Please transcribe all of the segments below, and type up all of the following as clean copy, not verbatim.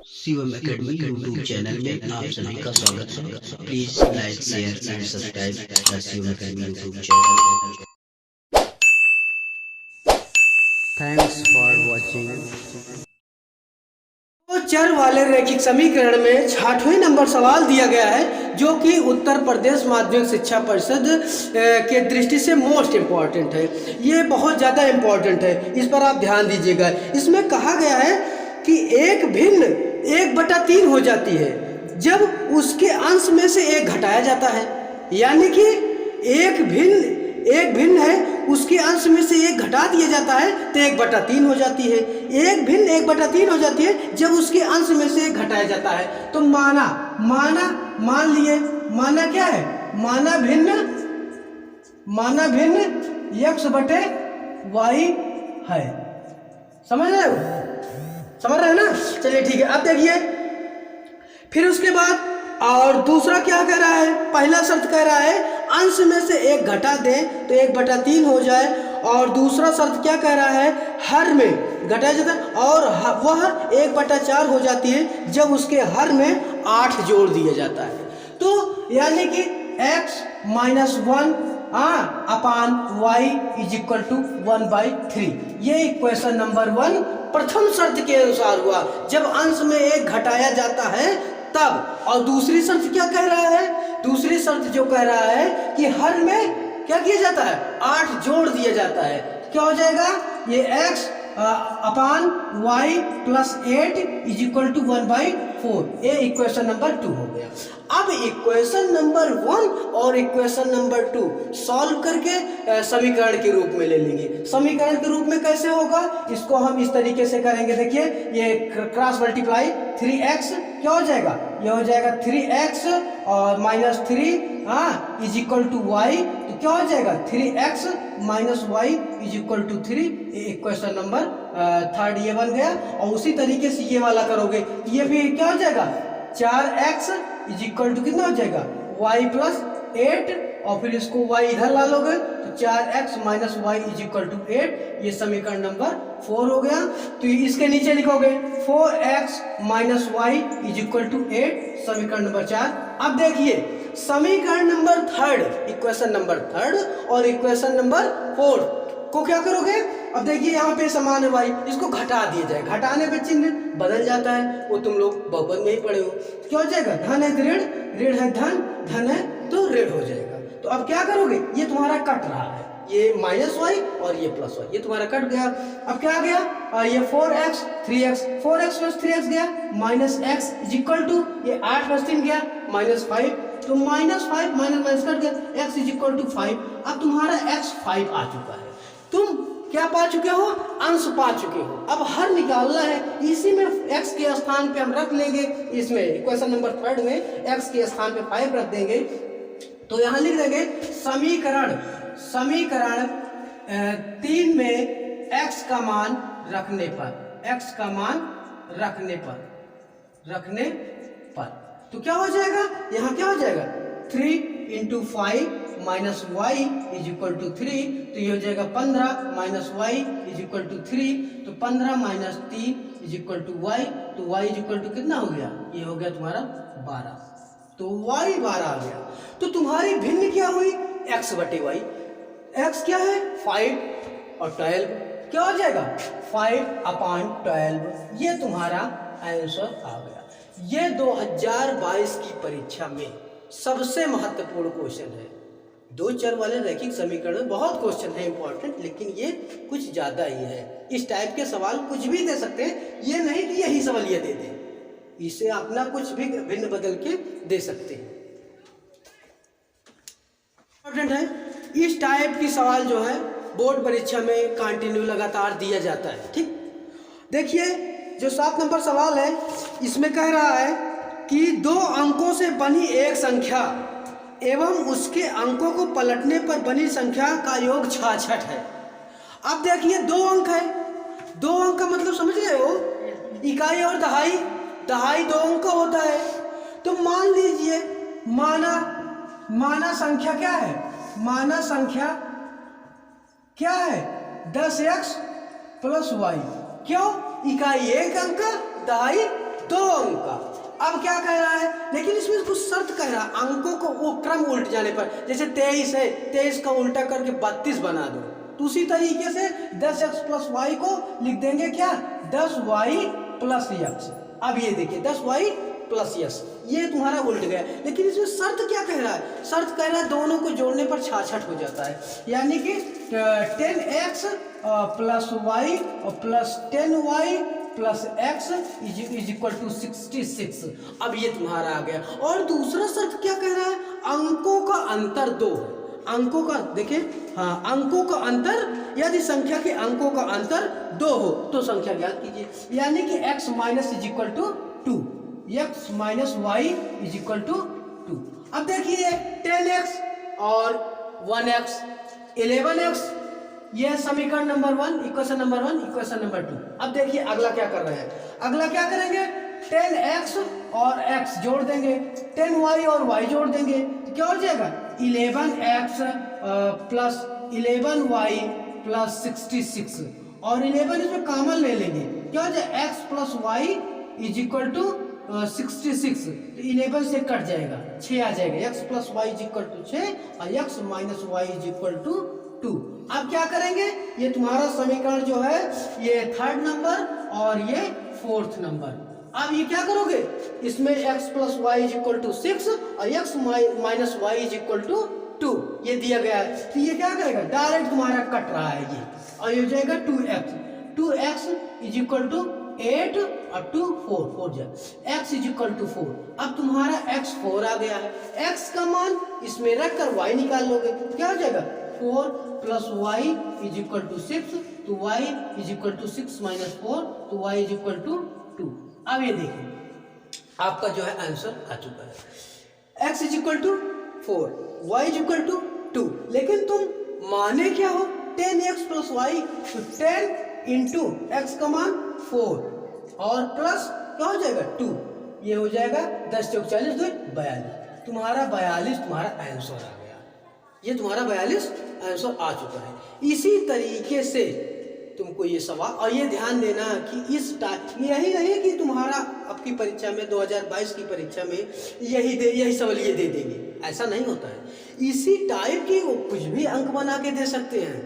Shivam academy YouTube channel में आप सभी का स्वागत है। Please like share and subscribe the Shivam academy YouTube channel. Thanks for watching. तो चर वाले रैखिक समीकरण में 6वां नंबर सवाल दिया गया है, जो कि उत्तर प्रदेश माध्यमिक शिक्षा परिषद के दृष्टि से मोस्ट इम्पॉर्टेंट है। ये बहुत ज़्यादा इम्पॉर्टेंट है, इस पर आप ध्यान दीजिएगा। इसमें कहा गया है कि एक भिन्न 1/3 हो जाती है जब उसके अंश में से एक घटाया जाता है। यानी कि एक भिन्न है, उसके अंश में से एक घटा दिया जाता है तो 1/3 हो जाती है। एक भिन्न 1/3 हो जाती है जब उसके अंश में से एक घटाया जाता है। तो मान लिए माना क्या है, माना भिन्न x/y है। समझ रहे हैं ना? चलिए ठीक है। अब देखिए फिर उसके बाद और दूसरा क्या कह रहा है, पहला शर्त कह रहा है अंश में से एक घटा दें तो 1/3 हो जाए, और दूसरा शर्त क्या कह रहा है, हर में घटाया जाता है और वह 1/4 हो जाती है जब उसके हर में 8 जोड़ दिया जाता है। तो यानी कि x - 1 अपान y = 1/3। ये इक्वेशन नंबर 1 प्रथम शर्त के अनुसार हुआ, जब अंश में एक घटाया जाता है तब। और दूसरी शर्त क्या कह रहा है, दूसरी शर्त जो कह रहा है कि हर में क्या किया जाता है, 8 जोड़ दिया जाता है। क्या हो जाएगा, ये x अपान y + 8 = 1/4। ये इक्वेशन नंबर 2 हो गया। अब इक्वेशन नंबर 1 और इक्वेशन नंबर 2 सॉल्व करके समीकरण के रूप में ले लेंगे। समीकरण के रूप में कैसे होगा, इसको हम इस तरीके से करेंगे। देखिए ये क्रॉस मल्टीप्लाई 3x क्या हो जाएगा, ये हो जाएगा 3x और -3 = y। तो क्या हो जाएगा, 3x - y = 3। इक्वेशन नंबर 3 ये बन गया। और उसी तरीके से ये वाला करोगे, ये भी क्या हो जाएगा, 4x = कितना हो जाएगा, y + 8। और फिर इसको y इधर ला लोगे तो 4x - y = 8। ये समीकरण नंबर 4 हो गया। तो इसके नीचे लिखोगे 4x - y = 8, समीकरण नंबर 4। अब देखिए समीकरण नंबर 3, इक्वेशन नंबर 3 और इक्वेशन नंबर 4 को क्या करोगे। अब देखिए यहाँ पे समान है y, इसको घटा दिया जाए, घटाने पे चिन्ह बदल जाता है, वो तुम लोग बहुपद में ही पढ़े हो। क्या हो जाएगा, धन है ऋण, ऋण है धन, धन है तो ऋण हो जाएगा। तो अब क्या करोगे, ये तुम्हारा कट रहा है, ये -y और ये +y, ये तुम्हारा कट गया। अब क्या गया, ये 4x 3x, 4x + 3x गया, -x = ये 8 + 3 गया -5। तो -5 कट गया, x = 5। अब तुम्हारा x 5 आ चुका है। तुम क्या पा चुके हो, अंश पा चुके हो। अब हर निकालना है, इसी में x के स्थान पे हम रख लेंगे, इसमें इक्वेशन नंबर 3 में x के स्थान पे 5 रख देंगे। तो यहाँ लिख देंगे समीकरण 3 में x का मान रखने पर तो क्या हो जाएगा, यहाँ क्या हो जाएगा, 3 × 5 - y = 3। तो ये हो जाएगा 15 - y = 3। तो 15 - 3 = y। तो y = कितना हो गया, ये हो गया तुम्हारा 12। तो y 12 आ गया। तो तुम्हारी भिन्न क्या हुई, x/y। x क्या है, 5 और 12। क्या हो जाएगा, 5/12। ये तुम्हारा आंसर आ गया। ये 2022 की परीक्षा में सबसे महत्वपूर्ण क्वेश्चन है। 2 चर वाले रैखिक समीकरण में बहुत क्वेश्चन है इंपॉर्टेंट, लेकिन ये कुछ ज्यादा ही है। इस टाइप के सवाल कुछ भी दे सकते हैं, ये नहीं कि यही सवाल ये दे दें, इसे अपना कुछ भी भिन्न बदल के दे सकते हैं। इंपॉर्टेंट है, इस टाइप की सवाल जो है बोर्ड परीक्षा में कंटिन्यू लगातार दिया जाता है। ठीक, देखिए जो 7 नंबर सवाल है, इसमें कह रहा है कि 2 अंकों से बनी एक संख्या एवं उसके अंकों को पलटने पर बनी संख्या का योग 66 है। अब देखिए 2 अंक है, 2 अंक का मतलब समझ रहे हो, इकाई और दहाई, दहाई 2 अंक का होता है। तो मान लीजिए माना संख्या क्या है, माना संख्या क्या है, 10x + y। क्यों, इकाई 1 अंक, दहाई 2 अंक का। अब क्या कह रहा है, लेकिन इसमें कुछ शर्त कह रहा है, अंकों को वो क्रम उल्ट जाने पर, जैसे 23 है, 23 का उल्टा करके 32 बना दो, तो उसी तरीके से 10x प्लस वाई को लिख देंगे क्या, 10y प्लस x। अब ये देखिए 10y प्लस यस, ये तुम्हारा उल्ट गया। लेकिन इसमें शर्त क्या कह रहा है, शर्त कह रहा है दोनों को जोड़ने पर 66 हो जाता है, यानी कि 10x प्लस वाई और plus 10y plus x is equal to 66। अब ये तुम्हारा आ गया। और दूसरा शर्त क्या कह रहा है, अंकों का अंतर 2, अंकों का देखिए, हाँ अंकों का अंतर, यदि संख्या के अंकों का अंतर 2 हो तो संख्या ज्ञात कीजिए, यानी कि x minus is equal to 2, x minus y is equal to 2। अब देखिए 10x और 1x 11x, यह समीकरण number 1, equation number 1, equation number 2। अब देखिए अगला क्या कर रहे हैं, अगला क्या करेंगे, 10x और x जोड़ देंगे, 10y और y जोड़ देंगे, तो क्या हो जाएगा 11x प्लस 11y प्लस 66, और 11 इसमें कॉमन ले लेंगे, क्या हो जाएगा x plus y is equal to 66, तो 11 से कट जाएगा, 6 आ जाएगा, x plus y is equal to 6 और x minus y is equal to 2। अब क्या करेंगे, ये तुम्हारा समीकरण जो है ये 3rd नंबर और ये 4th नंबर। अब ये क्या करोगे, इसमें x plus y is equal to 6 और x minus y is equal to 2 ये दिया गया है, तो ये क्या करेगा, डायरेक्ट तुम्हारा कट रहा है ये, और ये हो जाएगा 2x इज इक्वल टू 8 और 2 4 जाए, x इज इक्वल टू 4। अब तुम्हारा x 4 आ गया है, x का मान इसमें रख कर y निकाल लोगे, क्या हो जाएगा 4 plus y is equal to 6, तो y is equal to 6 minus 4, तो y इज इक्वल टू 2। अब ये देखिए आपका जो है आंसर आ चुका है, x is equal to 4, y is equal to 2, लेकिन तुम माने क्या हो 10x प्लस वाई, तो 10 इंटू एक्स का मान 4 और प्लस क्या हो जाएगा 2, ये हो जाएगा 10 चौक 40 2 42, तुम्हारा 42 तुम्हारा आंसर आ गया, ये तुम्हारा 42 आंसर आ चुका है। इसी तरीके से तुमको ये सवाल, और ये ध्यान देना कि इस यही नहीं कि तुम्हारा आपकी परीक्षा में 2022 की परीक्षा में यही सवाल ये दे देंगे, ऐसा नहीं होता है। इसी टाइप की वो कुछ भी अंक बना के दे सकते हैं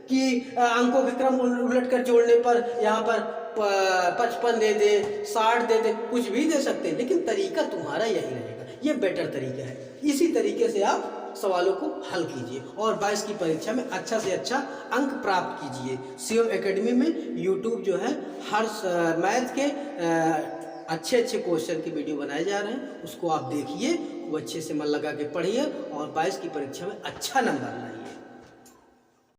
कि अंकों के क्रम उलट कर जोड़ने पर यहाँ पर 55 दे दे, 60 दे दे, कुछ भी दे सकते हैं, लेकिन तरीका तुम्हारा यही रहेगा, ये बेटर तरीका है। इसी तरीके से आप सवालों को हल कीजिए और 22 की परीक्षा में अच्छा से अच्छा अंक प्राप्त कीजिए। सीएम एकेडमी में यूट्यूब जो है हर मैथ के अच्छे क्वेश्चन की वीडियो बनाए जा रहे हैं, उसको आप देखिए, वो अच्छे से मन लगा के पढ़िए और 22 की परीक्षा में अच्छा नंबर लाइए।